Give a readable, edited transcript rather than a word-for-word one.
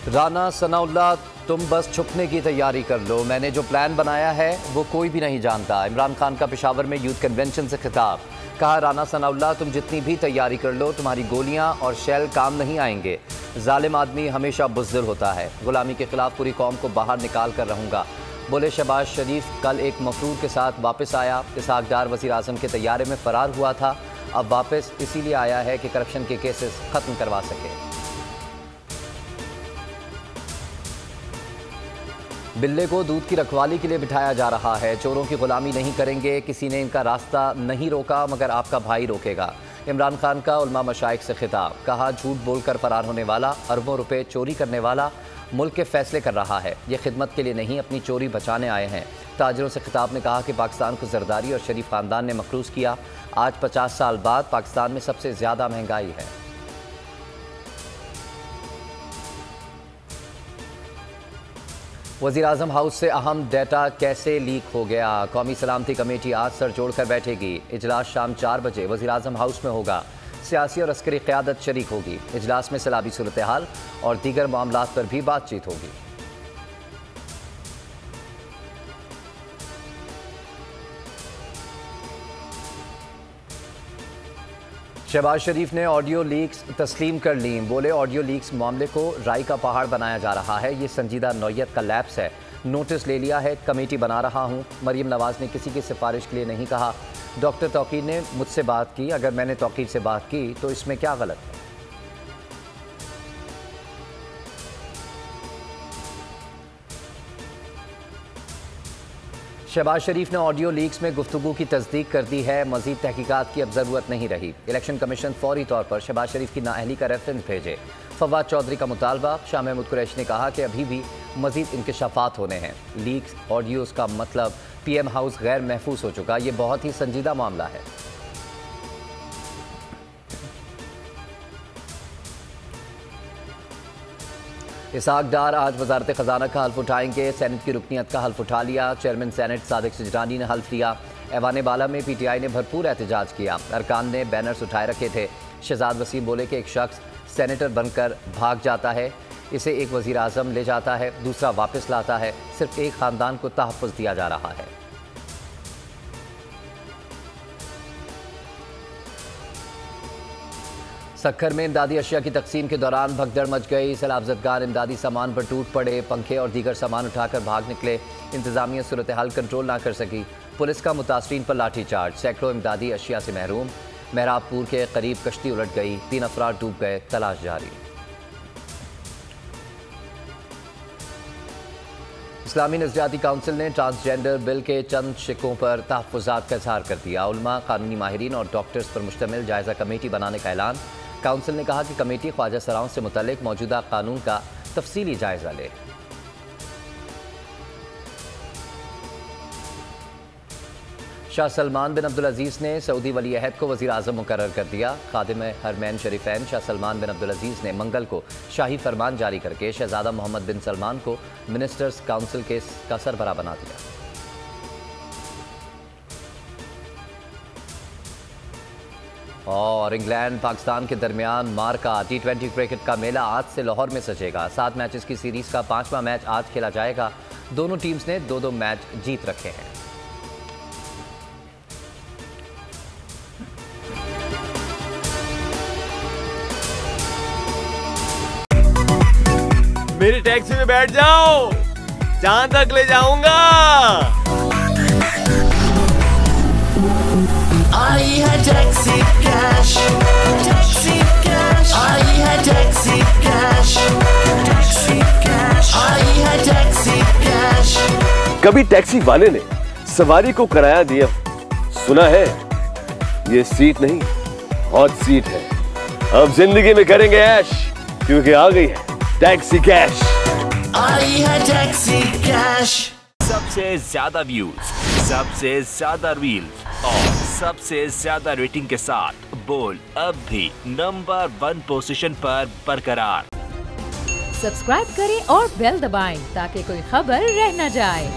राना सनाउल्लाह, तुम बस छुपने की तैयारी कर लो, मैंने जो प्लान बनाया है वो कोई भी नहीं जानता। इमरान खान का पेशावर में यूथ कन्वेंशन से खिताब। कहा, राना सनाउल्लाह, तुम जितनी भी तैयारी कर लो, तुम्हारी गोलियां और शेल काम नहीं आएंगे। जालिम आदमी हमेशा बुज़दिल होता है। गुलामी के खिलाफ पूरी कौम को बाहर निकाल कर रहूँगा, बोले शहबाज शरीफ। कल एक मफरूर के साथ वापस आया। इसहाक डार वज़ीर आज़म के तैयारे में फ़रार हुआ था, अब वापस इसीलिए आया है कि करप्शन के केसेस ख़त्म करवा सके। बिल्ले को दूध की रखवाली के लिए बिठाया जा रहा है। चोरों की गुलामी नहीं करेंगे, किसी ने इनका रास्ता नहीं रोका मगर आपका भाई रोकेगा। इमरान खान का उलमा मशाइख से खिताब। कहा, झूठ बोलकर फरार होने वाला, अरबों रुपए चोरी करने वाला मुल्क के फैसले कर रहा है। ये खिदमत के लिए नहीं, अपनी चोरी बचाने आए हैं। ताजरों से खिताब ने कहा कि पाकिस्तान को जरदारी और शरीफ ख़ानदान ने मखरूज किया। आज 50 साल बाद पाकिस्तान में सबसे ज़्यादा महंगाई है। वज़ीर आज़म हाउस से अहम डेटा कैसे लीक हो गया। कौमी सलामती कमेटी आज सर जोड़कर बैठेगी। इजलास शाम 4 बजे वज़ीर आज़म हाउस में होगा। सियासी और अस्करी क़यादत शरीक होगी। इजलास में सैलाबी सूरत हाल और दीगर मामलात पर भी बातचीत होगी। शहबाज शरीफ ने ऑडियो लीक्स तस्लीम कर ली। बोले, ऑडियो लीक्स मामले को राई का पहाड़ बनाया जा रहा है। ये संजीदा नौयत का लैप्स है। नोटिस ले लिया है, कमेटी बना रहा हूँ। मरीम नवाज़ ने किसी की सिफारिश के लिए नहीं कहा। डॉक्टर तौकीर ने मुझसे बात की, अगर मैंने तौकीर से बात की तो इसमें क्या गलत है। शहबाज शरीफ ने ऑडियो लीक्स में गुफ्तगू की तस्दीक कर दी है। मजीद तहकीकात की अब ज़रूरत नहीं रही। इलेक्शन कमीशन फौरी तौर पर शहबाज शरीफ की नाअहली का रेफरेंस भेजे। फवाद चौधरी का मुतालबा। शाह महमूद कुरैशी ने कहा कि अभी भी मजीद इंकशाफात होने हैं। लीक्स ऑडियोज़ का मतलब PM हाउस गैर महफूज हो चुका। ये बहुत ही संजीदा मामला है। इसहाक डार आज वजारत खजाना का हल्फ उठाएंगे। सेनेट की रुकनीत का हल्फ उठा लिया। चेयरमैन सेनेट सादिक सिजरानी ने हल्फ लिया। ऐवान बाला में PTI ने भरपूर एहतजाज किया। अरकान ने बैनर्स उठाए रखे थे। शहजाद वसीम बोले कि एक शख्स सेनेटर बनकर भाग जाता है, इसे एक वज़ीर आज़म ले जाता है, दूसरा वापस लाता है। सिर्फ एक ख़ानदान को तहफ़्फ़ुज़ दिया जा रहा है। सक्खर में इमदादी अशिया की तकसीम के दौरान भगदड़ मच गई। सैलाबजदगार इमदादी सामान पर टूट पड़े। पंखे और दीगर सामान उठाकर भाग निकले। इंतजामिया सूरत हाल कंट्रोल ना कर सकी। पुलिस का मुतासरीन पर लाठीचार्ज। सैकड़ों इमदादी अशिया से महरूम। मेहराबपुर के करीब कश्ती उलट गई। 3 अफराद डूब गए, तलाश जारी। इस्लामी नज़रियाती काउंसिल ने ट्रांसजेंडर बिल के चंद शिकों पर तहफ़्फ़ुज़ात का इज़हार कर दिया। उलमा, कानूनी माहिरीन और डॉक्टर्स पर मुश्तमिल जायज़ा कमेटी बनाने का ऐलान। काउंसिल ने कहा कि कमेटी ख्वाजा सराओं से मुतल्लिक मौजूदा कानून का तफसीली जायजा ले। शाह सलमान बिन अब्दुल अजीज़ ने सऊदी वली अहद को वज़ीर आज़म मुकर्रर कर दिया। खादिम हरमैन शरीफैन शाह सलमान बिन अब्दुल अजीज़ ने मंगल को शाही फरमान जारी करके शहजादा मोहम्मद बिन सलमान को मिनिस्टर्स काउंसिल का सरबराह बना दिया। और इंग्लैंड पाकिस्तान के दरमियान मार्का T20 क्रिकेट का मेला आज से लाहौर में सजेगा। 7 मैचेस की सीरीज का 5वां मैच आज खेला जाएगा। दोनों टीम्स ने 2-2 मैच जीत रखे हैं। मेरी टैक्सी में बैठ जाओ, जहां तक ले जाऊंगा। आई है टैक्सी कैश, टैक्सी कैश, आई है टैक्सी कैश, टैक्सी कैश, आई है टैक्सी कैश। कभी टैक्सी वाले ने सवारी को किराया दिया, सुना है? ये सीट नहीं, हॉट सीट है। अब जिंदगी में करेंगे ऐश, क्योंकि आ गई है टैक्सी कैश। आई है टैक्सी कैश। सबसे ज्यादा व्यूज, सबसे ज्यादा रील्स और सबसे ज्यादा रेटिंग के साथ बोल्ड अब भी नंबर 1 पोजीशन पर बरकरार। सब्सक्राइब करें और बेल दबाएं ताकि कोई खबर रह न जाए।